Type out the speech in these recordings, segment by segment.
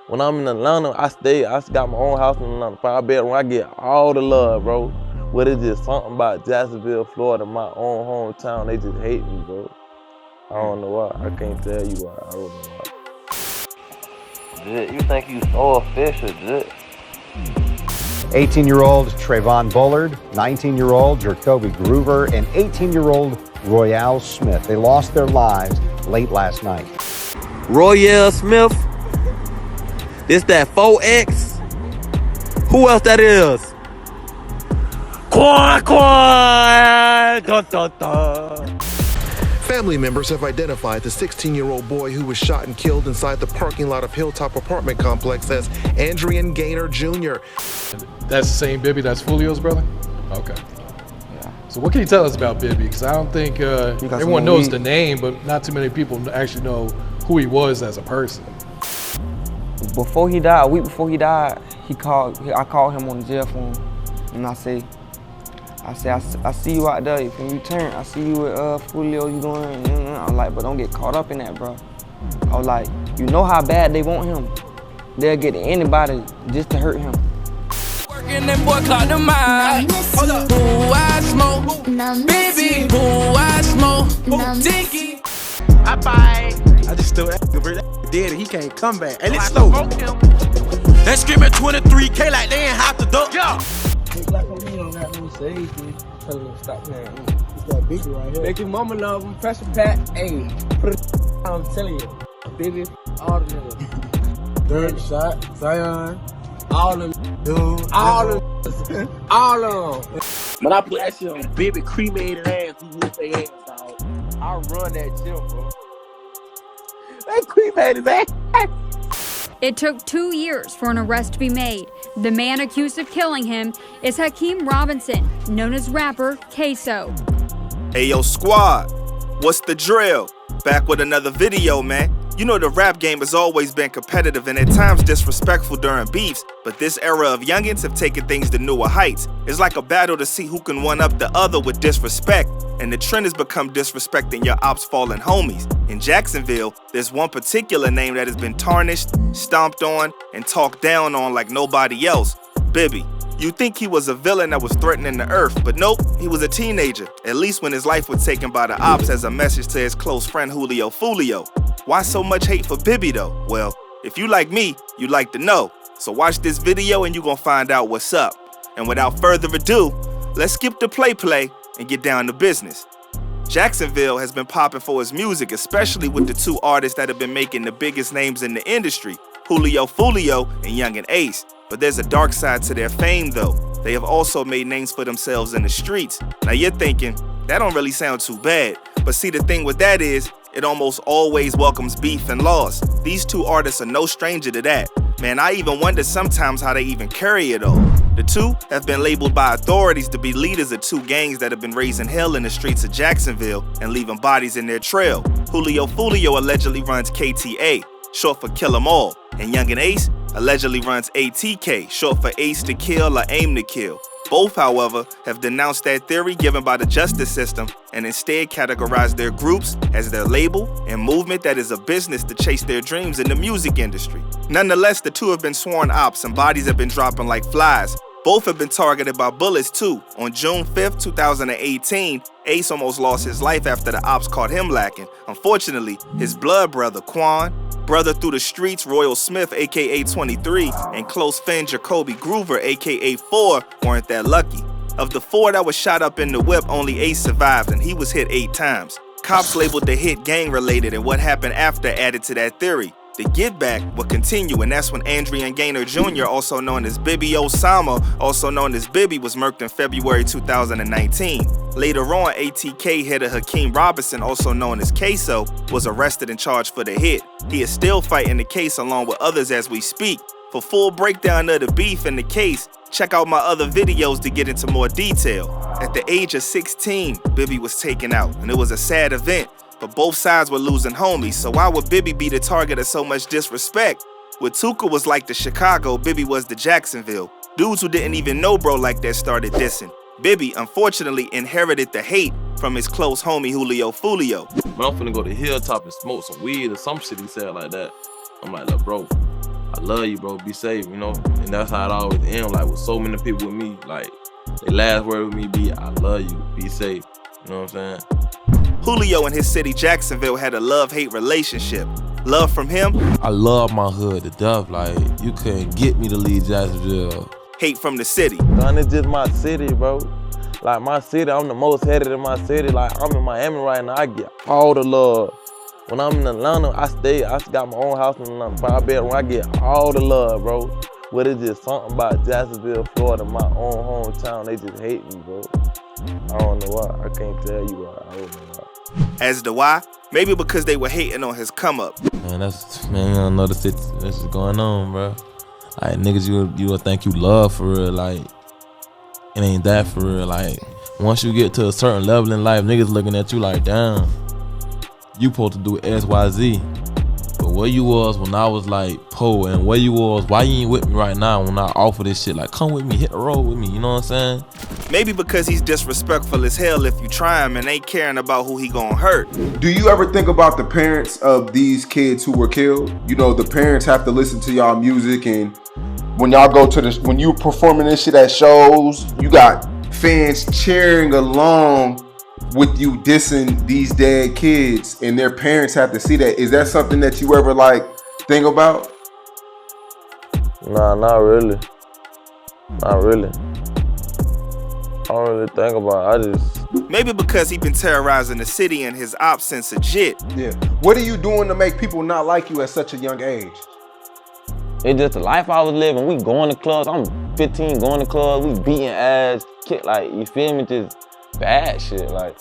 When I'm in Atlanta, I got my own house in Atlanta, 5-bedroom. I get all the love, bro. But it's just something about Jacksonville, Florida, my own hometown. They just hate me, bro. I don't know why. I can't tell you why. I don't know why. Jit, you think you so official, Jit? 18-year-old Trayvon Bullard, 19-year-old Jacoby Groover, and 18-year-old Royale Smith. They lost their lives late last night. Royale Smith? This that 4X? Who else that is? Quan, quan, dun, dun, dun. Family members have identified the 16-year-old boy who was shot and killed inside the parking lot of Hilltop apartment complex as Andrian Gaynor Jr. That's the same Bibby that's Foolio's brother? Okay. Yeah. So what can you tell us about Bibby? Because I don't think everyone knows the name, but not too many people actually know who he was as a person. Before he died, a week before he died, I called him on the jail phone, and I say, I see you out there. If you return, I see you with Julio. You going? I'm like, but don't get caught up in that, bro. I was like, you know how bad they want him. They'll get anybody just to hurt him. Working that boy clock the mind. Hold up. Who I smoke? Baby, who I smoke? Dinky. I just stole that dead and he can't come back. And it's slow. They screaming 23K like they ain't have to duck. Yeah. Like on me on that little stage, tell him to stop playing. It's that Bibby right here. Make your mama love him, pressure pack, hey, put it I'm telling you. Bibby, all the niggas. Dirk, Shot, Zion, all them dudes. All of them. When I put that shit on Bibby, cremated ass, who whip their ass out. I run that gym, bro. They cremated ass. It took 2 years for an arrest to be made. The man accused of killing him is Hakeem Robinson, known as rapper Queso. Hey yo squad, what's the drill? Back with another video, man. You know the rap game has always been competitive and at times disrespectful during beefs, but this era of youngins have taken things to newer heights. It's like a battle to see who can one up the other with disrespect, and the trend has become disrespecting your ops fallen homies. In Jacksonville, there's one particular name that has been tarnished, stomped on, and talked down on like nobody else, Bibby. You'd think he was a villain that was threatening the earth, but nope, he was a teenager, at least when his life was taken by the ops as a message to his close friend Julio Foolio. Why so much hate for Bibby though? Well, if you like me, you'd like to know. So watch this video and you're gonna find out what's up. And without further ado, let's skip the play and get down to business. Jacksonville has been popping for his music, especially with the two artists that have been making the biggest names in the industry, Julio Foolio and Youngin Ace. But there's a dark side to their fame though. They have also made names for themselves in the streets. Now you're thinking, that don't really sound too bad. But see, the thing with that is, it almost always welcomes beef and loss. These two artists are no stranger to that. Man, I even wonder sometimes how they even carry it all. The two have been labeled by authorities to be leaders of two gangs that have been raising hell in the streets of Jacksonville and leaving bodies in their trail. Julio Foolio allegedly runs KTA, short for Kill 'Em All, and Youngin Ace allegedly runs ATK, short for Ace to Kill or Aim to Kill. Both, however, have denounced that theory given by the justice system and instead categorized their groups as their label and movement that is a business to chase their dreams in the music industry. Nonetheless, the two have been sworn ops and bodies have been dropping like flies. Both have been targeted by bullets too. On June 5th, 2018, Ace almost lost his life after the ops caught him lacking. Unfortunately, his blood brother, Quan, brother through the streets, Royale Smith, aka 23, and close friend Jacoby Groover, aka 4, weren't that lucky. Of the 4 that was shot up in the whip, only Ace survived and he was hit 8 times. Cops labeled the hit gang-related and what happened after added to that theory. The get back will continue, and that's when Andrian Gaynor Jr., also known as Bibby Osama, also known as Bibby, was murked in February 2019. Later on, ATK hitter Hakeem Robinson, also known as Queso, was arrested and charged for the hit. He is still fighting the case along with others as we speak. For full breakdown of the beef and the case, check out my other videos to get into more detail. At the age of 16, Bibby was taken out, and it was a sad event. But both sides were losing homies, so why would Bibby be the target of so much disrespect? With Tuka was like the Chicago, Bibby was the Jacksonville. Dudes who didn't even know bro like that started dissing. Bibby, unfortunately, inherited the hate from his close homie Julio Foolio. Man, I'm finna go to Hilltop and smoke some weed or some shit he said like that. I'm like, look, bro, I love you, bro. Be safe, you know? And that's how it always ends. Like, with so many people with me, like, their last word with me be, I love you. Be safe. You know what I'm saying? Julio and his city, Jacksonville, had a love-hate relationship. Love from him. I love my hood to death. Like, you couldn't get me to leave Jacksonville. Hate from the city. Son, it's just my city, bro. Like, my city, I'm the most hated in my city. Like, I'm in Miami right now, I get all the love. When I'm in Atlanta, I got my own house in Atlanta, 5-bedroom, I get all the love, bro. But it's just something about Jacksonville, Florida, my own hometown, they just hate me, bro. I don't know why, I can't tell you why, I don't know why. As to why? Maybe because they were hating on his come up. Man, you don't know this is going on, bro. Like, niggas, you would think you love for real, like, it ain't that for real. Like, once you get to a certain level in life, niggas looking at you like, damn, you supposed to do X, Y, Z. But where you was when I was like po, and where you was, why you ain't with me right now when I offer this shit? Like, come with me, hit the road with me, you know what I'm saying? Maybe because he's disrespectful as hell if you try him and ain't caring about who he gonna hurt. Do you ever think about the parents of these kids who were killed? You know, the parents have to listen to y'all music, and when y'all go to when you performing this shit at shows, you got fans cheering along with you dissing these dead kids, and their parents have to see that. Is that something that you ever like think about? Nah, not really. Not really. I don't really think about it. I just... Maybe because he been terrorizing the city and his ops since a jit. Yeah. What are you doing to make people not like you at such a young age? It's just the life I was living. We going to clubs. I'm 15 going to clubs. We beating ass. Like, you feel me? Just bad shit. Like,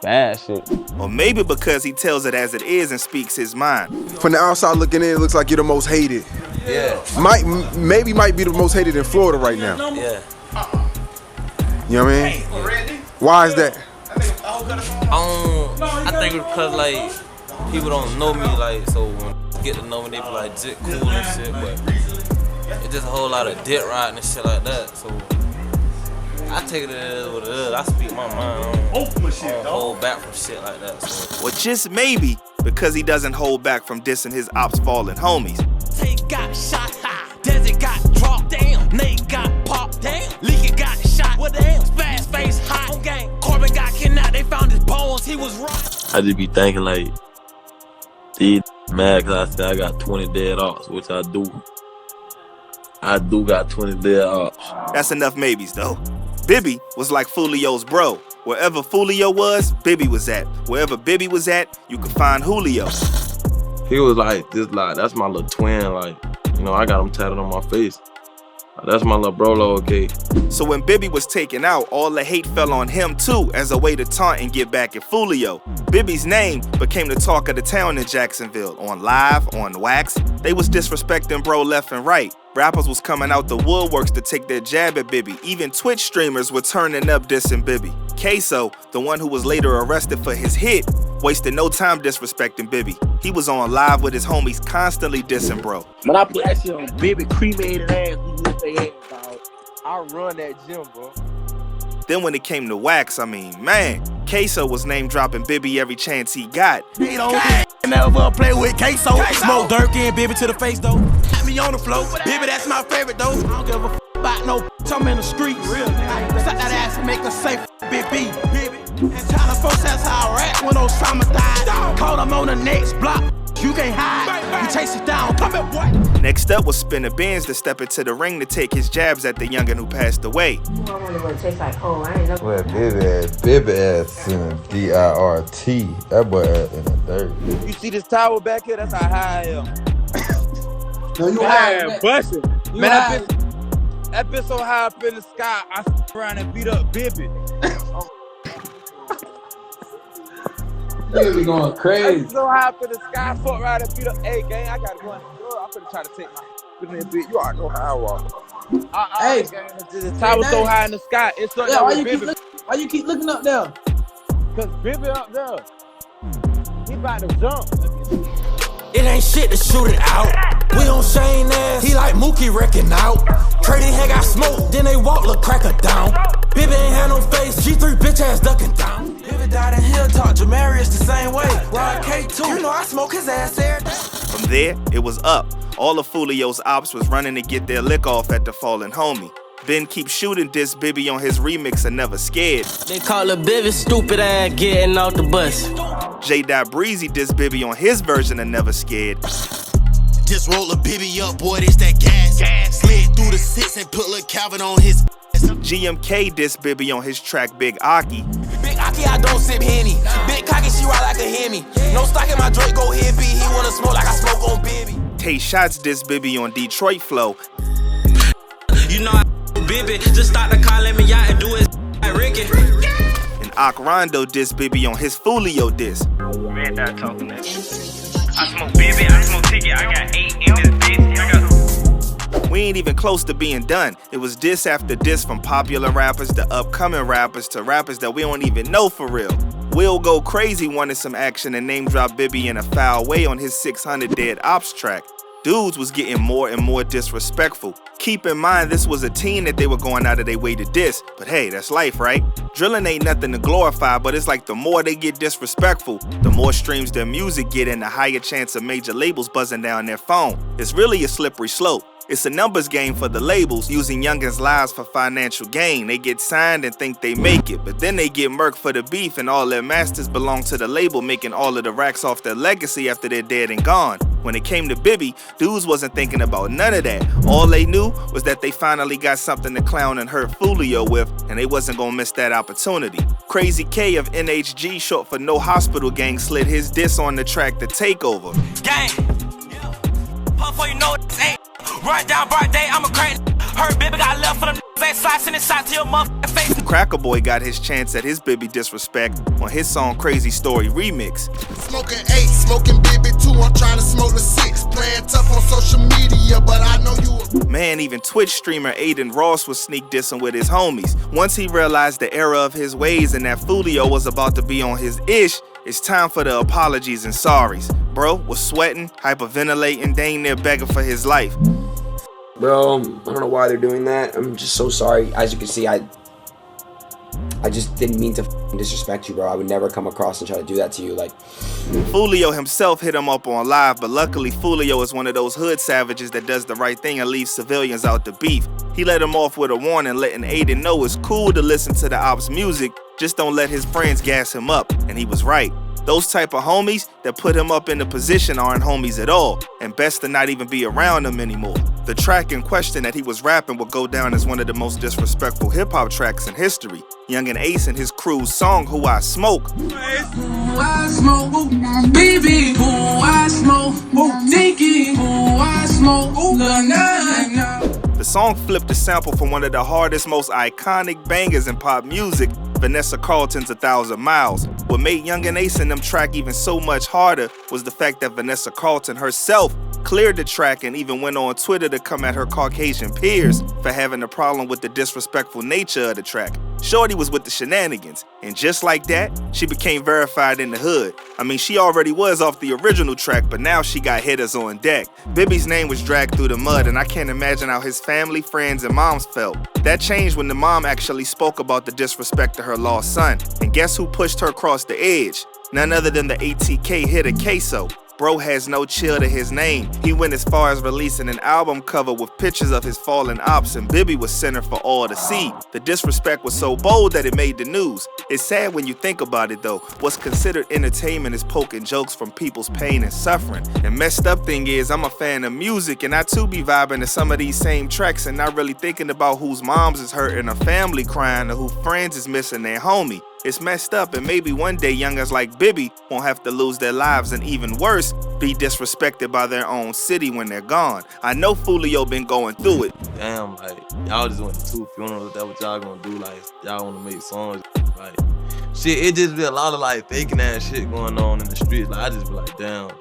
bad shit. Or maybe because he tells it as it is and speaks his mind. From the outside looking in, it looks like you're the most hated. Yeah. Maybe might be the most hated in Florida right now. Yeah. You know what I mean? Why is that? I think it's because, like, people don't know me, like, so when they get to know me, they be like, jit cool and shit, but it's just a whole lot of dick riding and shit like that, so I take it as what it is. I speak my mind. I don't hold back from shit like that, so. Or just maybe because he doesn't hold back from dissing his ops fallen homies. Tate got shot, Desert got dropped, damn. Nate got popped, damn. Leaky got shot, what damn. Spaz face hot, on gang. Corbin got kidnapped, they found his bones, he was robbed. I just be thinking like, these mad cause I said I got 20 dead ops, which I do. I do got 20 dead ops. That's enough maybes though. Bibby was like Foolio's bro. Wherever Foolio was, Bibby was at. Wherever Bibby was at, you could find Julio. He was like, that's my little twin, like, you know, I got him tatted on my face. That's my little brolo, okay? So when Bibby was taken out, all the hate fell on him too as a way to taunt and get back at Foolio. Bibby's name became the talk of the town in Jacksonville. On live, on wax, they was disrespecting bro left and right. Rappers was coming out the woodworks to take their jab at Bibby. Even Twitch streamers were turning up dissing Bibby. Queso, the one who was later arrested for his hit, wasted no time disrespecting Bibby. He was on live with his homies constantly dissing bro. When I put that shit on Bibby, cremated ass, we whoop their ass, dog. I run that gym, bro. Then when it came to wax, I mean, man, Queso was name dropping Bibby every chance he got. He don't never play with Queso. Smoke Dirk and Bibby to the face though. Got me on the floor. Bibby, that's my favorite though. I don't give a f about no I'm in the streets. Real nigga. Suck that ass and make her safe, Bibby. And China folks, that's how I rap when Osama died. Caught him on the next block. You can't hide. You chase it down. Come here, boy. Next up was Spinner Benz to step into the ring to take his jabs at the youngin' who passed away. I wonder what it tastes like. Oh, I ain't know. Well, Bibby ass in a D-I-R-T. That boy ass in the dirt. You see this tower back here? That's how high I am. No, you high. Bustin'. Man, that bitch so high up in the sky, I around and beat up Bibby. Bibby going crazy. I so high up in the sky, I fuck around and beat up. Hey, gang, I gotta go in the door. I'm finna try to take my bit. You already know how I walk. Hey, the tower so high in the sky. It's up there with Bibby. Why you keep looking up there? Cause Bibby up there. He about to jump. It ain't shit to shoot it out. We on Shane ass, he like Mookie wrecking out. Trading head got smoke, then they walk, look cracker down. Bibby ain't had no face, G3 bitch ass ducking down. Bibby died in Hilltop, Jamarius the same way. Rod K2, you know I smoke his ass every day. From there, it was up. All of Foolio's ops was running to get their lick off at the fallen homie. Ben keeps shooting diss Bibby on his remix and Never Scared. They call it Bibby stupid ass getting out the bus. J. Breezy diss Bibby on his version of Never Scared. Just roll a Bibby up, boy, this that gas. Slid through the 6 and put Lil Calvin on his. GMK diss Bibby on his track Big Aki. Big Aki, I don't sip Henny. Big cocky, she ride like a Hemi. No stock in my Drake, go hippie. He wanna smoke like I smoke on Bibby. Tay Shots diss Bibby on Detroit Flow. You know I Bibby, just start the car, let me out and do it like Ricky. And Ak Rondo diss Bibby on his Foolio diss. Red dot talking that. I smoke Bibby, I smoke Ticket, I got 8 in this bitch. I got. We ain't even close to being done. It was diss after diss from popular rappers to upcoming rappers to rappers that we don't even know for real. Will Go Crazy wanted some action and name drop Bibby in a foul way on his 600 Dead Ops track. Dudes was getting more and more disrespectful. Keep in mind this was a team that they were going out of their way to diss, but hey, that's life, right? Drilling ain't nothing to glorify, but it's like the more they get disrespectful, the more streams their music get and the higher chance of major labels buzzing down their phone. It's really a slippery slope. It's a numbers game for the labels, using youngins' lives for financial gain. They get signed and think they make it, but then they get murked for the beef and all their masters belong to the label, making all of the racks off their legacy after they're dead and gone. When it came to Bibby, dudes wasn't thinking about none of that. All they knew was that they finally got something to clown and hurt Foolio with, and they wasn't gonna miss that opportunity. Crazy K of NHG, short for No Hospital Gang, slid his diss on the track The Takeover. Gang, before you know it ain't. Run down bright day, I'm a crazy. Heard Bibby got left for them ain't slicing this shot to your motherfucking face. Cracker Boy got his chance at his Bibby disrespect on his song Crazy Story remix. Smoking 8, smoking Bibby 2, I'm trying to smoke the 6. Playing tough on social media, but I know you. Man, even Twitch streamer Aiden Ross was sneak dissing with his homies. Once he realized the error of his ways and that Foolio was about to be on his ish, it's time for the apologies and sorries. Bro was sweating, hyperventilating, dang near begging for his life. Bro, I don't know why they're doing that. I'm just so sorry. As you can see, I just didn't mean to disrespect you, bro. I would never come across and try to do that to you. Like, Foolio himself hit him up on live, but luckily Foolio is one of those hood savages that does the right thing and leaves civilians out the beef. He let him off with a warning, letting Aiden know it's cool to listen to the ops music, just don't let his friends gas him up, and he was right. Those type of homies that put him up in the position aren't homies at all, and best to not even be around them anymore. The track in question that he was rapping would go down as one of the most disrespectful hip-hop tracks in history. Youngin Ace and his crew's song, Who I Smoke. Who I smoke, baby, who I smoke, Nikki, who I smoke, The song flipped a sample from one of the hardest, most iconic bangers in pop music, Vanessa Carlton's 1,000 Miles. What made Youngin Ace and them track even so much harder was the fact that Vanessa Carlton herself cleared the track and even went on Twitter to come at her Caucasian peers for having a problem with the disrespectful nature of the track. Shorty was with the shenanigans, and just like that, she became verified in the hood. I mean, she already was off the original track, but now she got hitters on deck. Bibby's name was dragged through the mud, and I can't imagine how his family, friends, and moms felt. That changed when the mom actually spoke about the disrespect to her lost son. And guess who pushed her across the edge? None other than the ATK hitter Queso. Bro has no chill to his name. He went as far as releasing an album cover with pictures of his fallen ops, and Bibby was center for all to see. The disrespect was so bold that it made the news. It's sad when you think about it though. What's considered entertainment is poking jokes from people's pain and suffering. And messed up thing is, I'm a fan of music, and I too be vibing to some of these same tracks and not really thinking about whose moms is hurting or family crying or who friends is missing their homie. It's messed up, and maybe one day youngers like Bibby won't have to lose their lives, and even worse, be disrespected by their own city when they're gone. I know Foolio been going through it. Damn, like, y'all just went to 2 funerals. That's what y'all gonna do. Like, y'all wanna make songs. Like, shit, it just be a lot of like faking ass shit going on in the streets. Like, I just be like, damn.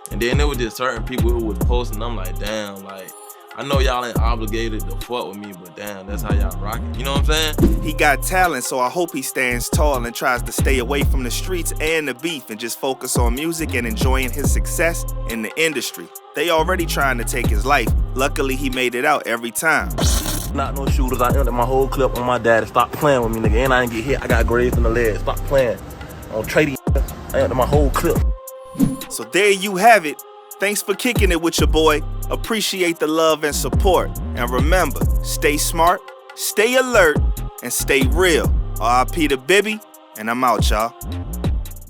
And then there was just certain people who was posting. I'm like, damn, like, I know y'all ain't obligated to fuck with me, but damn, that's how y'all rock it. You know what I'm saying? He got talent, so I hope he stands tall and tries to stay away from the streets and the beef and just focus on music and enjoying his success in the industry. They already trying to take his life. Luckily, he made it out every time. Not no shooters. I ended my whole clip on my daddy. Stop playing with me, nigga. And I didn't get hit. I got grazed in the leg. Stop playing. On trading, I ended my whole clip. So there you have it. Thanks for kicking it with your boy. Appreciate the love and support. And remember, stay smart, stay alert, and stay real. R.I.P. to Bibby, and I'm out, y'all.